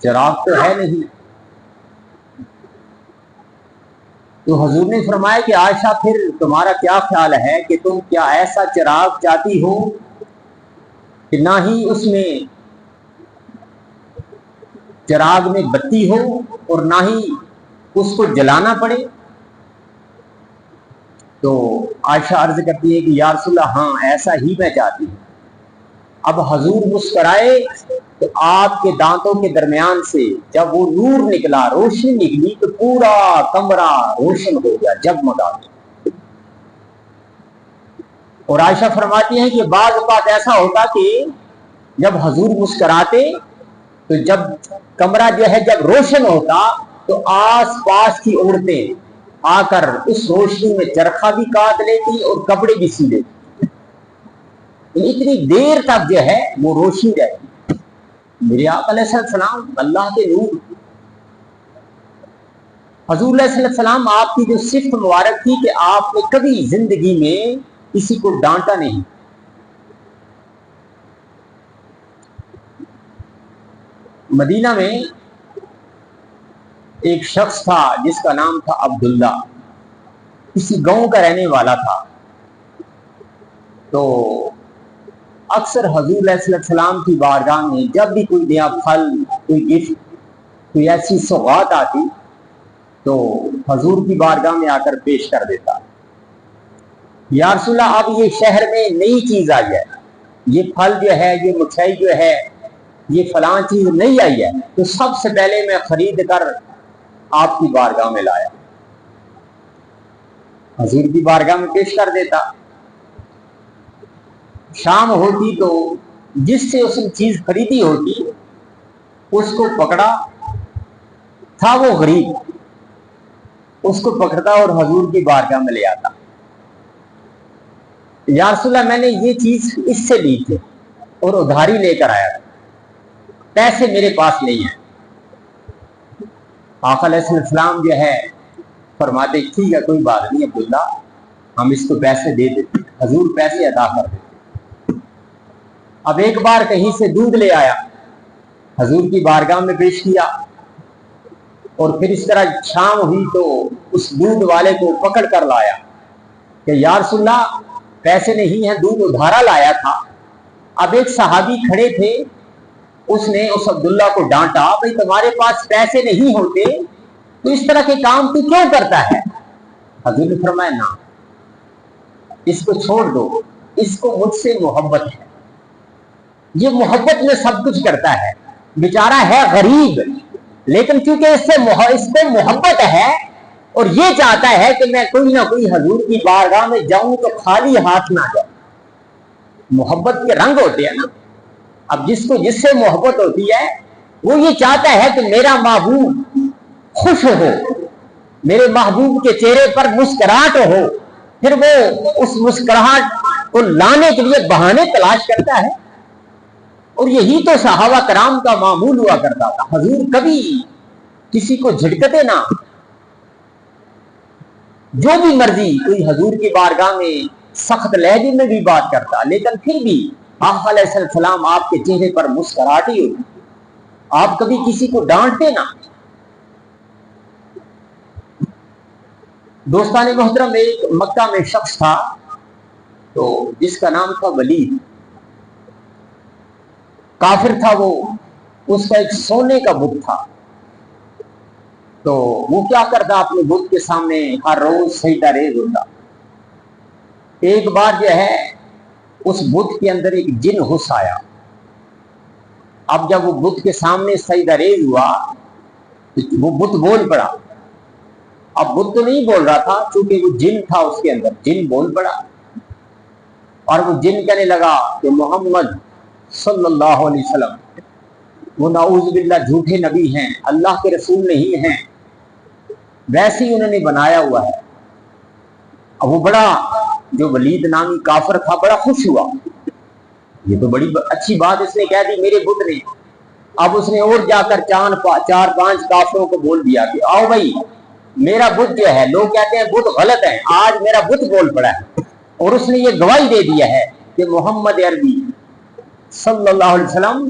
چراغ تو ہے نہیں۔ تو حضور نے فرمایا کہ عائشہ پھر تمہارا کیا خیال ہے کہ تم کیا ایسا چراغ چاہتی ہو کہ نہ ہی اس میں چراغ میں بتی ہو اور نہ ہی اس کو جلانا پڑے؟ تو عائشہ عرض کرتی ہے کہ یا رسول اللہ ہاں ایسا ہی میں چاہتی ہوں۔ اب حضور مسکرائے تو آپ کے دانتوں کے درمیان سے جب وہ نور نکلا، روشنی نکلی، تو پورا کمرہ روشن ہو گیا، جگمگا گیا۔ اور عائشہ فرماتی ہیں کہ بعض اوقات ایسا ہوتا کہ جب حضور مسکراتے تو جب کمرہ جو ہے جب روشن ہوتا تو آس پاس کی عورتیں آ کر اس روشنی میں چرخہ بھی کاٹ لیتی اور کپڑے بھی سی لیتی، اتنی دیر تک جو ہے وہ روشنی رہتی۔ میرے آقا علیہ السلام اللہ کے نور، حضور علیہ السلام آپ کی جو صفت مبارک تھی کہ آپ نے کبھی زندگی میں کسی کو ڈانٹا نہیں۔ مدینہ میں ایک شخص تھا جس کا نام تھا عبداللہ، کسی گاؤں کا رہنے والا تھا۔ تو اکثر حضور علیہ السلام کی بارگاہ میں جب بھی کوئی نیا پھل، کوئی گفٹ، کوئی ایسی سوغات آتی تو حضور کی بارگاہ میں آ کر پیش کر دیتا، یا رسول اللہ اب یہ شہر میں نئی چیز آئی ہے، یہ پھل جو ہے، یہ مٹھائی جو ہے، یہ فلاں چیز نہیں آئی ہے، تو سب سے پہلے میں خرید کر آپ کی بارگاہ میں لایا، حضور کی بارگاہ میں پیش کر دیتا۔ شام ہوتی تو جس سے اس نے چیز خریدی ہوتی اس کو پکڑا، تھا وہ غریب، اس کو پکڑتا اور حضور کی بارگاہ میں لے آتا، یا رسول اللہ میں نے یہ چیز اس سے لی تھی اور ادھاری لے کر آیا تھا، پیسے میرے پاس نہیں ہیں۔ آقا علیہ السلام جو ہے فرماتے ٹھیک ہے کوئی بات نہیں عبداللہ، ہم اس کو پیسے دے دیتے، حضور پیسے ادا کر دیتے۔ اب ایک بار کہیں سے دودھ لے آیا، حضور کی بارگاہ میں پیش کیا، اور پھر اس طرح شام ہوئی تو اس دودھ والے کو پکڑ کر لایا کہ یا رسول اللہ پیسے نہیں ہیں، دودھ ادھارا لایا تھا۔ اب ایک صحابی کھڑے تھے، اس نے اس عبداللہ کو ڈانٹا، بھئی تمہارے پاس پیسے نہیں ہوتے تو اس طرح کے کام تو کیوں کرتا ہے؟ حضور نے فرمایا نا، اس کو چھوڑ دو، اس کو مجھ سے محبت ہے، یہ محبت میں سب کچھ کرتا ہے، بیچارہ ہے غریب لیکن کیونکہ اس کو محبت ہے اور یہ چاہتا ہے کہ میں کوئی نہ کوئی حضور کی بارگاہ میں جاؤں تو خالی ہاتھ نہ جاؤں۔ محبت کے رنگ ہوتے ہیں نا، اب جس کو جس سے محبت ہوتی ہے وہ یہ چاہتا ہے کہ میرا محبوب خوش ہو، میرے محبوب کے چہرے پر مسکراہٹ ہو، پھر وہ اس مسکراہٹ کو لانے کے لیے بہانے تلاش کرتا ہے، اور یہی تو صحابہ کرام کا معمول ہوا کرتا تھا۔ حضور کبھی کسی کو جھٹکتے نہ، جو بھی مرضی کوئی حضور کی بارگاہ میں سخت لہجے میں بھی بات کرتا، لیکن پھر بھی آقا علیہ السلام آپ کے چہرے پر مسکراہٹ ہی ہوتی، آپ کبھی کسی کو ڈانٹتے نہ۔ دوستان محترم، ایک مکہ میں شخص تھا تو جس کا نام تھا ولید، کافر تھا وہ، اس کا ایک سونے کا بت تھا، تو وہ کیا کرتا اپنے بت کے سامنے ہر روز سجدہ ریز ہوتا۔ ایک بار جو ہے اس بت کے اندر ایک جن گھس آیا، اب جب وہ بت کے سامنے سجدہ ریز ہوا وہ بت بول پڑا، اب بت تو نہیں بول رہا تھا چونکہ وہ جن تھا اس کے اندر، جن بول پڑا، اور وہ جن کہنے لگا کہ محمد صلی اللہ علیہ وسلم وہ نعوذ باللہ جھوٹے نبی ہیں، اللہ کے رسول نہیں ہیں، ویسے ہی انہوں نے بنایا ہوا ہے۔ اب وہ بڑا، جو ولید نامی کافر تھا، بڑا خوش ہوا، یہ تو بڑی اچھی بات اس نے کہہ دی میرے بت نے۔ اب اس نے اور جا کر چار پانچ کافروں کو بول دیا کہ آؤ بھائی میرا بت جو ہے، لوگ کہتے ہیں بت غلط ہے، آج میرا بت بول پڑا ہے، اور اس نے یہ گواہی دے دیا ہے کہ محمد عربی صلی اللہ علیہ وسلم